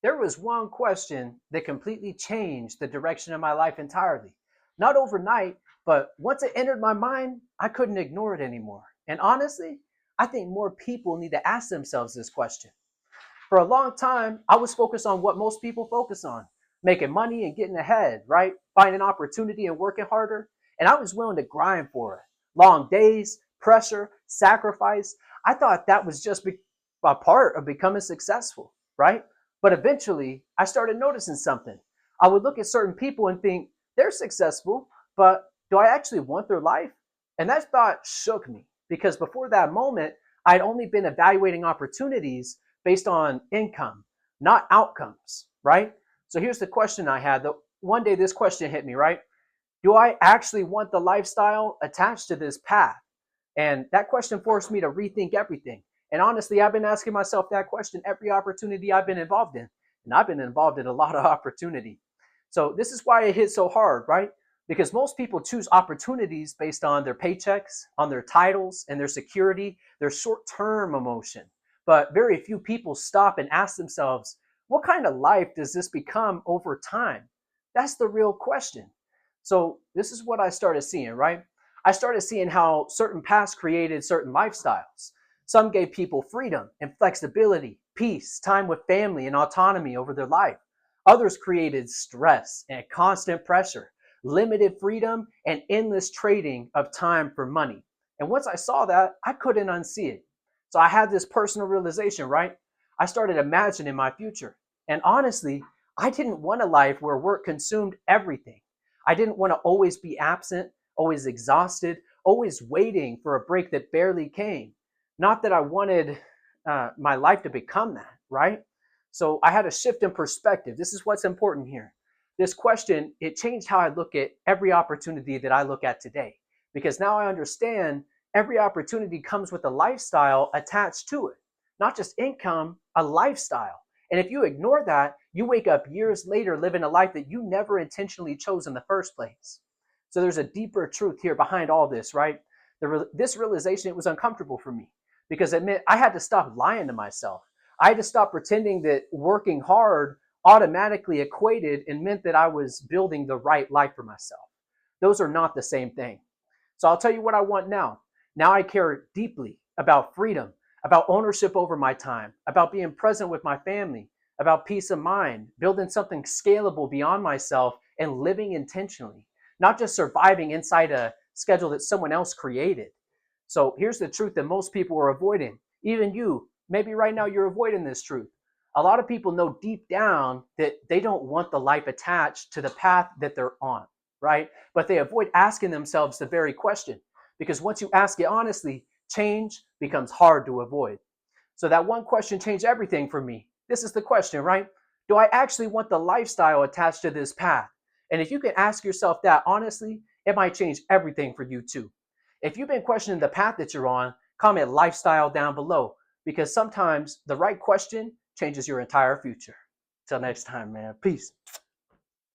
there was one question that completely changed the direction of my life entirely. Not overnight, but once it entered my mind, I couldn't ignore it anymore. And honestly, I think more people need to ask themselves this question. For a long time, I was focused on what most people focus on, making money and getting ahead, right? Finding opportunity and working harder. And I was willing to grind for it. Long days, pressure, sacrifice. I thought that was just a part of becoming successful, right? But eventually, I started noticing something. I would look at certain people and think, they're successful, but do I actually want their life? And that thought shook me because before that moment, I'd only been evaluating opportunities based on income, not outcomes, right? So here's the question I had. One day this question hit me, right? Do I actually want the lifestyle attached to this path? And that question forced me to rethink everything. And honestly, I've been asking myself that question every opportunity I've been involved in. And I've been involved in a lot of opportunity. So this is why it hit so hard, right? Because most people choose opportunities based on their paychecks, on their titles, and their security, their short term emotion. But very few people stop and ask themselves, what kind of life does this become over time? That's the real question. So this is what I started seeing, right? I started seeing how certain paths created certain lifestyles. Some gave people freedom and flexibility, peace, time with family, and autonomy over their life. Others created stress and constant pressure, limited freedom, and endless trading of time for money. And once I saw that, I couldn't unsee it. So I had this personal realization, right? I started imagining my future. And honestly, I didn't want a life where work consumed everything. I didn't want to always be absent, always exhausted, always waiting for a break that barely came. Not that I wanted my life to become that, right? So I had a shift in perspective. This is what's important here. This question, it changed how I look at every opportunity that I look at today. Because now I understand every opportunity comes with a lifestyle attached to it. Not just income, a lifestyle. And if you ignore that, you wake up years later living a life that you never intentionally chose in the first place. So there's a deeper truth here behind all this, right? This realization, it was uncomfortable for me because it meant I had to stop lying to myself. I had to stop pretending that working hard automatically equated and meant that I was building the right life for myself. Those are not the same thing. So I'll tell you what I want now. Now I care deeply about freedom, about ownership over my time, about being present with my family, about peace of mind, building something scalable beyond myself and living intentionally, not just surviving inside a schedule that someone else created. So here's the truth that most people are avoiding. Even you, maybe right now you're avoiding this truth. A lot of people know deep down that they don't want the life attached to the path that they're on, right? But they avoid asking themselves the very question because once you ask it honestly, change becomes hard to avoid. So that one question changed everything for me. This is the question, right? Do I actually want the lifestyle attached to this path? And if you can ask yourself that honestly, it might change everything for you too. If you've been questioning the path that you're on, comment lifestyle down below because sometimes the right question changes your entire future. Till next time, man. Peace.